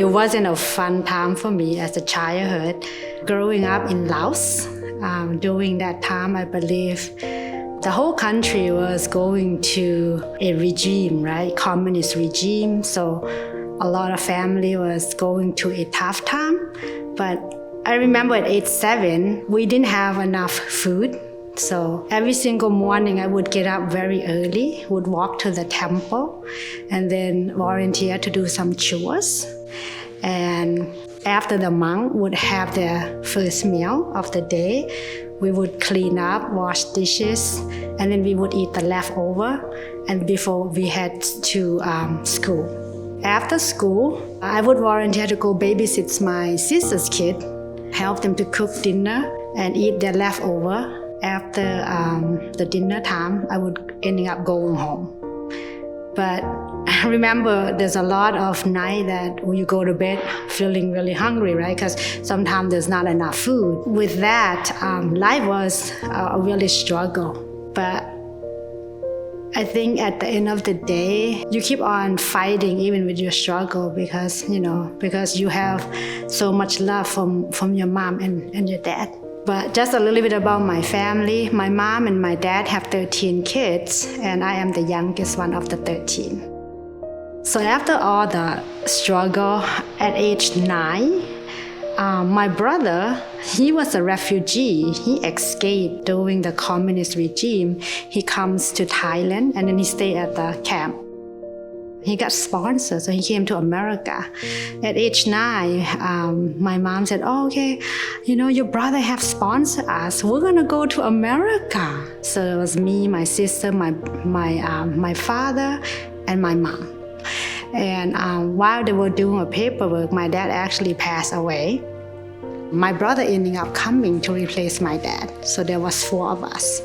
wasn't a fun time for me as a childhood. Growing up in Laos, during that time, I believe the whole country was going to a regime, right? Communist regime. So a lot of family was going to a tough time. But I remember at age 7, we didn't have enough food. So every single morning I would get up very early, would walk to the temple, and then volunteer to do some chores. And after the monk would have their first meal of the day, we would clean up, wash dishes, and then we would eat the leftover and before we head to school. After school, I would volunteer to go babysit my sister's kid, help them to cook dinner and eat their leftover. After the dinner time, I would ending up going home. But I remember there's a lot of night that when you go to bed feeling really hungry, right? Because sometimes there's not enough food. With that, life was a really struggle. But I think at the end of the day, you keep on fighting even with your struggle because you have so much love from your mom and your dad. But just a little bit about my family. My mom and my dad have 13 kids, and I am the youngest one of the 13. So after all the struggle, at age 9, my brother, he was a refugee. He escaped during the communist regime. He comes to Thailand, and then he stayed at the camp. He got sponsored, so he came to America. At age 9, my mom said, "Oh, okay, your brother have sponsored us. We're gonna go to America." So it was me, my sister, my father, and my mom. And while they were doing a paperwork, my dad actually passed away. My brother ended up coming to replace my dad. So there was 4 of us.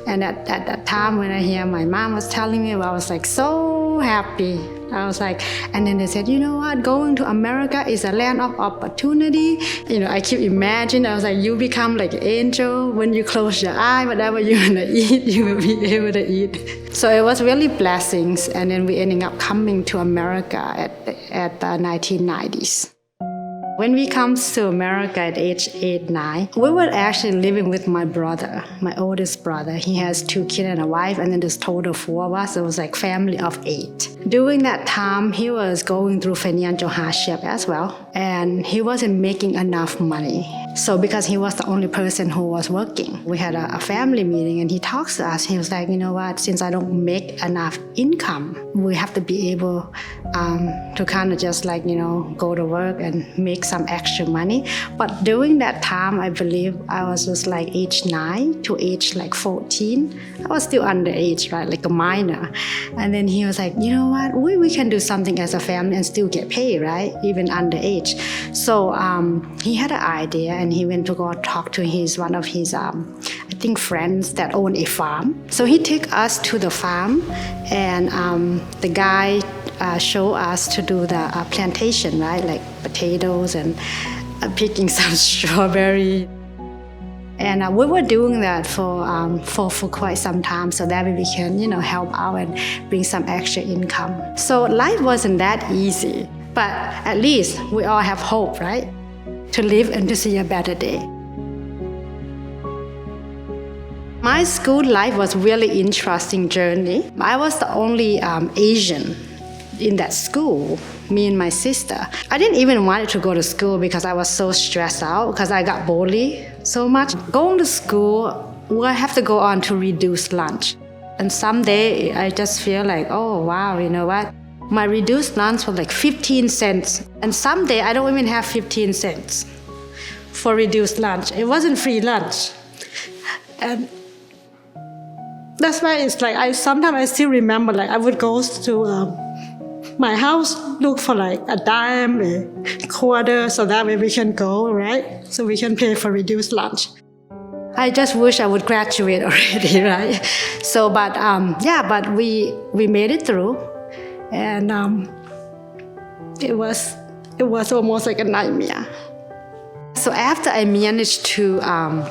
And at that time when I hear my mom was telling me, I was like so happy. I was like, and then they said, you know what, going to America is a land of opportunity. I keep imagining, I was like, you become like an angel. When you close your eye, whatever you want to eat, you will be able to eat. So it was really blessings. And then we ended up coming to America at the 1990s. When we come to America at age 8, 9, we were actually living with my brother, my oldest brother. He has 2 kids and a wife, and then there's total 4 of us. It was like family of 8. During that time, he was going through financial hardship as well, and he wasn't making enough money. So because he was the only person who was working, we had a family meeting, and he talks to us. He was like, you know what, since I don't make enough income, we have to be able to kind of just go to work and make some extra money. But during that time, I believe I was just like age 9 to age 14. I was still underage, right? Like a minor. And then he was like, you know what? We can do something as a family and still get paid, right? Even underage. So he had an idea, and he went to go talk to one of his friends that own a farm. So he took us to the farm, and the guy showed us to do the plantation, right? Like potatoes and picking some strawberry. And we were doing that for quite some time, so that we can, help out and bring some extra income. So life wasn't that easy, but at least we all have hope, right? To live and to see a better day. My school life was really interesting journey. I was the only Asian in that school, me and my sister. I didn't even want to go to school because I was so stressed out because I got bullied so much. Going to school, we'll have to go on to reduced lunch. And someday I just feel like, oh wow, you know what? My reduced lunch was like 15 cents. And someday I don't even have 15 cents for reduced lunch. It wasn't free lunch. And that's why it's like, sometimes I still remember, I would go to my house, look for a dime, a quarter, so that way we can go, right? So we can pay for reduced lunch. I just wish I would graduate already, right? So, but we made it through, and it was almost like a nightmare. So after I managed to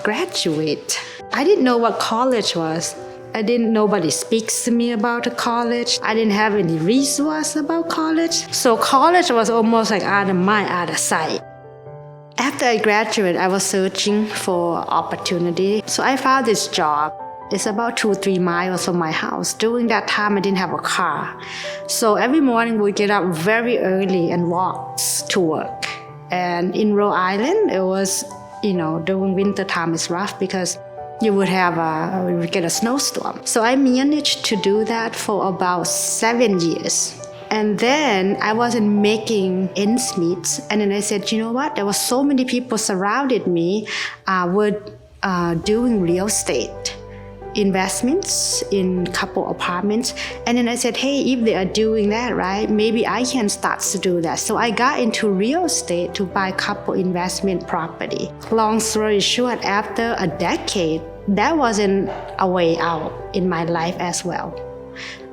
graduate, I didn't know what college was. Nobody speaks to me about the college. I didn't have any resource about college. So college was almost like out of mind, out of sight. After I graduated, I was searching for opportunity. So I found this job. It's about 2-3 miles from my house. During that time, I didn't have a car. So every morning we get up very early and walk to work. And in Rhode Island, it was, during winter time, it's rough because you would get a snowstorm. So I managed to do that for about 7 years. And then I wasn't making ends meet. And then I said, you know what? There were so many people surrounded me doing real estate investments in couple apartments. And then I said, hey, if they are doing that, right, maybe I can start to do that. So I got into real estate to buy couple investment property. Long story short, after a decade, that wasn't a way out in my life as well,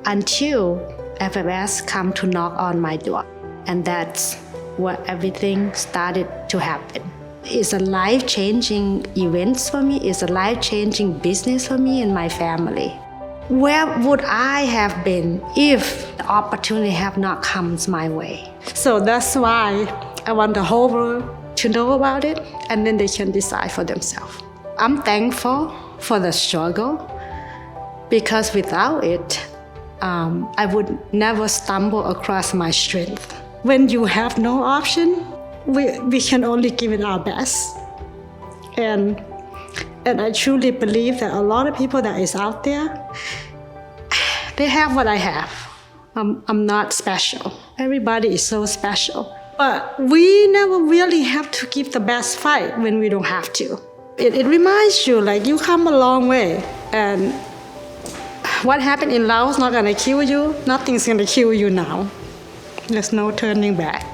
until FFS come to knock on my door. And that's where everything started to happen. It's a life-changing event for me. It's a life-changing business for me and my family. Where would I have been if the opportunity have not come my way? So that's why I want the whole world to know about it, and then they can decide for themselves. I'm thankful for the struggle, because without it, I would never stumble across my strength. When you have no option, we can only give it our best. And I truly believe that a lot of people that is out there, they have what I have. I'm not special. Everybody is so special. But we never really have to give the best fight when we don't have to. It reminds you, like, you come a long way. And what happened in Laos is not gonna kill you. Nothing's gonna kill you now. There's no turning back.